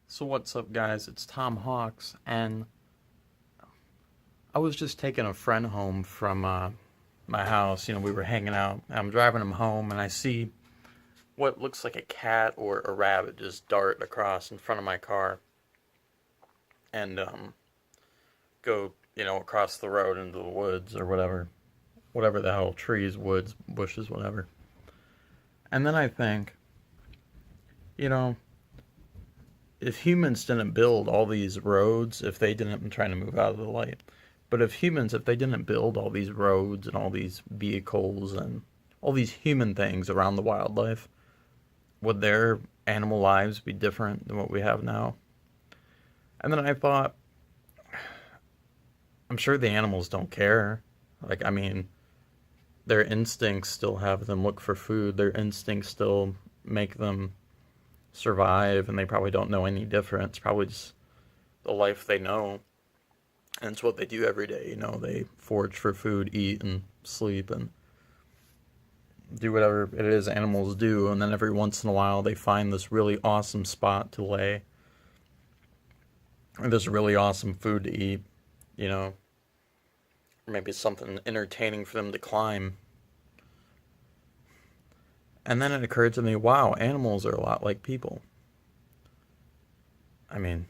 So what's up, guys? It's Tom Hawks, and I was just taking a friend home from my house. We were hanging out. I'm driving him home, and I see what looks like a cat or a rabbit just dart across in front of my car and go, across the road into the woods or whatever the hell, trees, woods, bushes, whatever. And then I think, you know, if humans didn't build all these roads, if they didn't, I'm trying to move out of the light, but if they didn't build all these roads and all these vehicles and all these human things around the wildlife, would their animal lives be different than what we have now? And then I thought, I'm sure the animals don't care. Their instincts still have them look for food. Their instincts still make them survive, and they probably don't know any different. It's probably just the life they know, and it's what they do every day. They forage for food, eat, and sleep, and do whatever it is animals do. And then every once in a while, they find this really awesome spot to lay, or this really awesome food to eat. Or maybe something entertaining for them to climb. And then it occurred to me, wow, animals are a lot like people. I mean,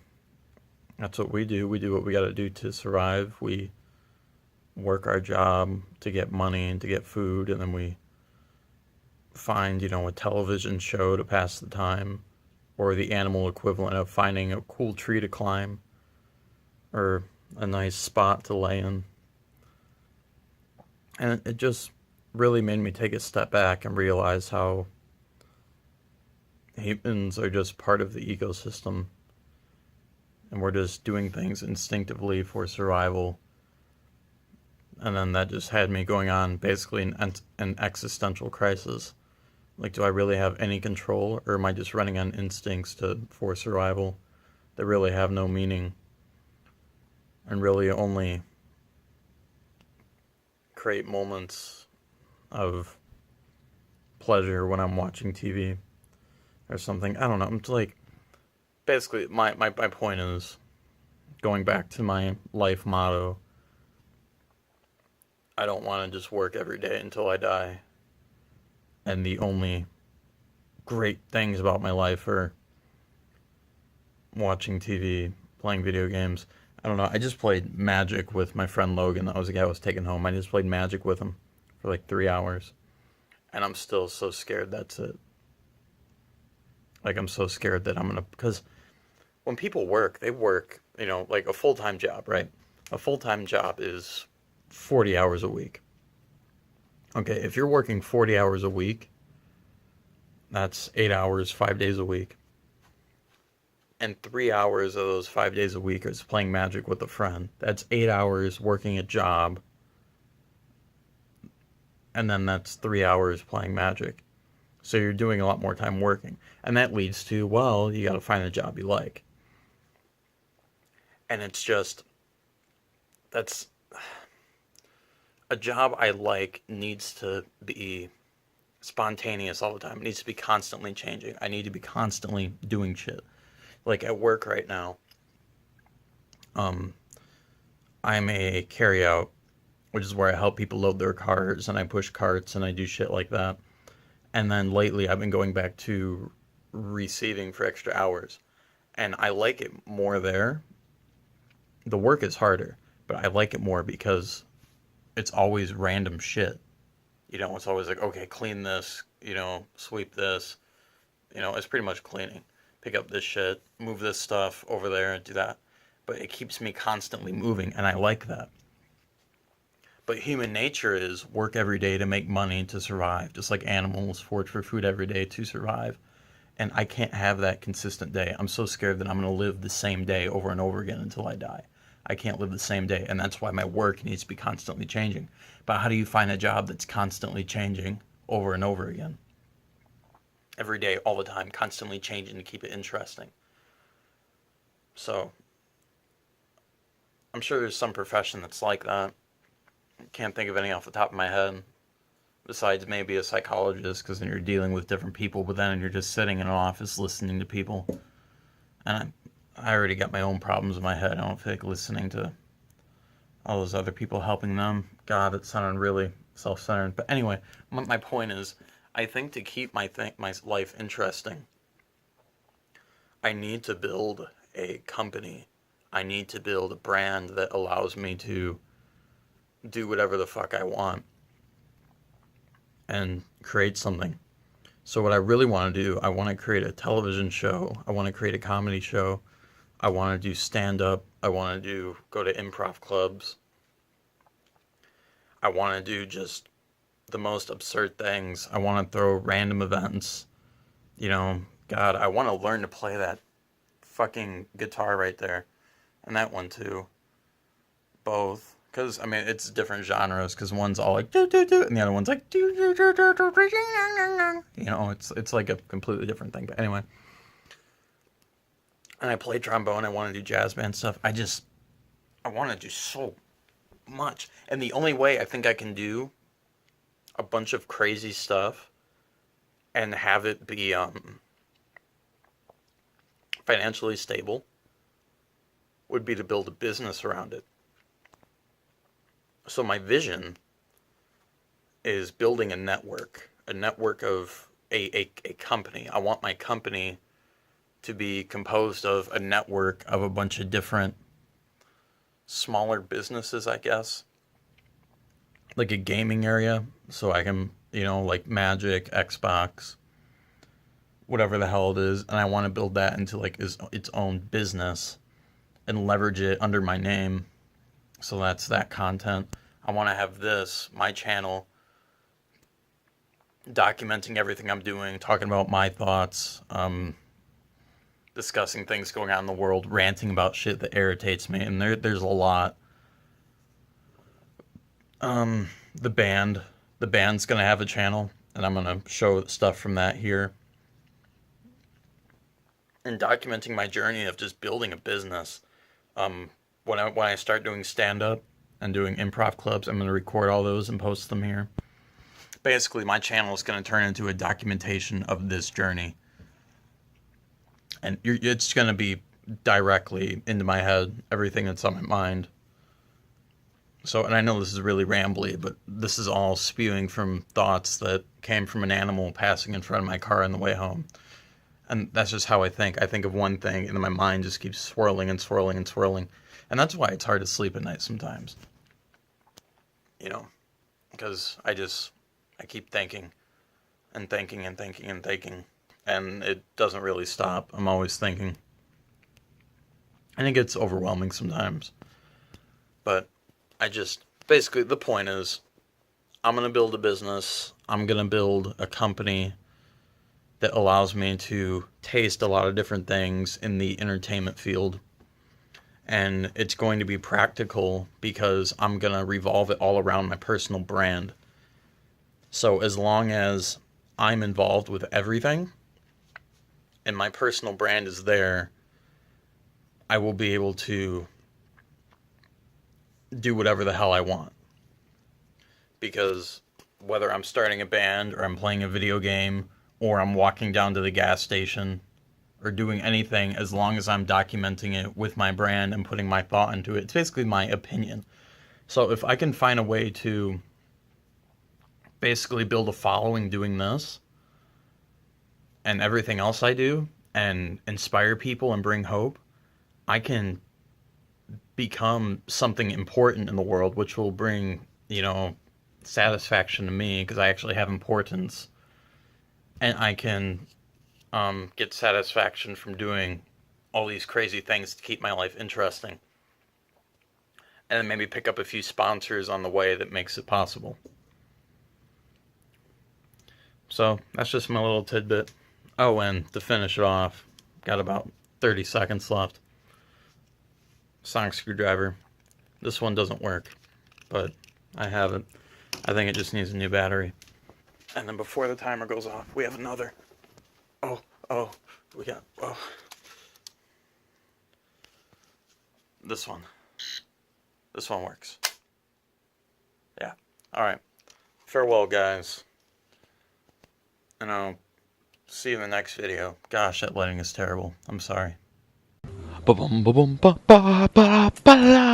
that's what we do. We do what we got to do to survive. We work our job to get money and to get food, and then we find, a television show to pass the time, or the animal equivalent of finding a cool tree to climb, or a nice spot to lay in. And it just really made me take a step back and realize how humans are just part of the ecosystem, and we're just doing things instinctively for survival. And then that just had me going on basically an existential crisis. Like, do I really have any control, or am I just running on instincts for survival that really have no meaning and really only create moments of pleasure when I'm watching TV or something? I don't know. I'm just like, basically, my point is, going back to my life motto, I don't want to just work every day until I die. And the only great things about my life are watching TV, playing video games. I don't know. I just played Magic with my friend Logan. That was the guy I was taking home. I just played Magic with him for like 3 hours. And I'm still so scared that's it. Like, I'm so scared that I'm going to... Because when people work, they work, like a full-time job, right? A full-time job is 40 hours a week. Okay, if you're working 40 hours a week, that's 8 hours, 5 days a week. And 3 hours of those 5 days a week is playing Magic with a friend. That's 8 hours working a job. And then that's 3 hours playing Magic. So you're doing a lot more time working. And that leads to, well, you got to find a job you like. And it's just, that's, a job I like needs to be spontaneous all the time. It needs to be constantly changing. I need to be constantly doing shit. Like at work right now, I'm a carryout, which is where I help people load their cars, and I push carts and I do shit like that. And then lately I've been going back to receiving for extra hours. And I like it more there. The work is harder, but I like it more because it's always random shit. It's always like, okay, clean this, sweep this. It's pretty much cleaning. Pick up this shit, move this stuff over there, and do that. But it keeps me constantly moving, and I like that. But human nature is work every day to make money to survive, just like animals forage for food every day to survive. And I can't have that consistent day. I'm so scared that I'm going to live the same day over and over again until I die. I can't live the same day, and that's why my work needs to be constantly changing. But how do you find a job that's constantly changing over and over again? Every day, all the time, constantly changing to keep it interesting. So, I'm sure there's some profession that's like that. Can't think of any off the top of my head. Besides maybe a psychologist, because then you're dealing with different people, but then you're just sitting in an office listening to people. And I already got my own problems in my head. I don't feel like listening to all those other people helping them. God, it sounded really self-centered. But anyway, my point is, I think to keep my life interesting, I need to build a company. I need to build a brand that allows me to do whatever the fuck I want and create something. So what I really want to do, I want to create a television show. I want to create a comedy show. I want to do stand-up. I want to go to improv clubs. I want to do just the most absurd things. I want to throw random events. You know, God, I want to learn to play that fucking guitar right there. And that one too. Both. Because, I mean, it's different genres. Because one's all like, do, do, do. And the other one's like, do, do, do, do, do, do. You know, it's like a completely different thing. But anyway. And I play trombone. I want to do jazz band stuff. I want to do so much. And the only way I think I can do a bunch of crazy stuff and have it be financially stable would be to build a business around it. So my vision is building a network of a company. I want my company to be composed of a network of a bunch of different smaller businesses, I guess. Like a gaming area, so I can, you know, like Magic, Xbox, whatever the hell it is, and I want to build that into like its own business and leverage it under my name. So that's that content. I want to have this, my channel, documenting everything I'm doing, talking about my thoughts, discussing things going on in the world, ranting about shit that irritates me, and there's a lot. The band's gonna have a channel, and I'm gonna show stuff from that here. And documenting my journey of just building a business. When I start doing stand-up and doing improv clubs, I'm gonna record all those and post them here. Basically, my channel is gonna turn into a documentation of this journey. And it's gonna be directly into my head, everything that's on my mind. So, and I know this is really rambly, but this is all spewing from thoughts that came from an animal passing in front of my car on the way home. And that's just how I think. I think of one thing, and then my mind just keeps swirling and swirling and swirling. And that's why it's hard to sleep at night sometimes. You know, because I keep thinking and thinking and thinking and thinking. And it doesn't really stop. I'm always thinking. And it gets overwhelming sometimes. But basically the point is, I'm going to build a business. I'm going to build a company that allows me to taste a lot of different things in the entertainment field. And it's going to be practical because I'm going to revolve it all around my personal brand. So as long as I'm involved with everything and my personal brand is there, I will be able to do whatever the hell I want. Because whether I'm starting a band or I'm playing a video game or I'm walking down to the gas station or doing anything, as long as I'm documenting it with my brand and putting my thought into it, it's basically my opinion. So if I can find a way to basically build a following doing this and everything else I do and inspire people and bring hope, I can become something important in the world, which will bring, you know, satisfaction to me because I actually have importance, and I can get satisfaction from doing all these crazy things to keep my life interesting, and then maybe pick up a few sponsors on the way that makes it possible. So that's just my little tidbit. Oh, and to finish it off, got about 30 seconds left. Sonic screwdriver. This one doesn't work, but I have it. I think it just needs a new battery. And then before the timer goes off, we have another. Oh, this one. This one works. Yeah. Alright. Farewell, guys. And I'll see you in the next video. Gosh, that lighting is terrible. I'm sorry. Ba-bum, ba-bum, ba-ba, ba-ba,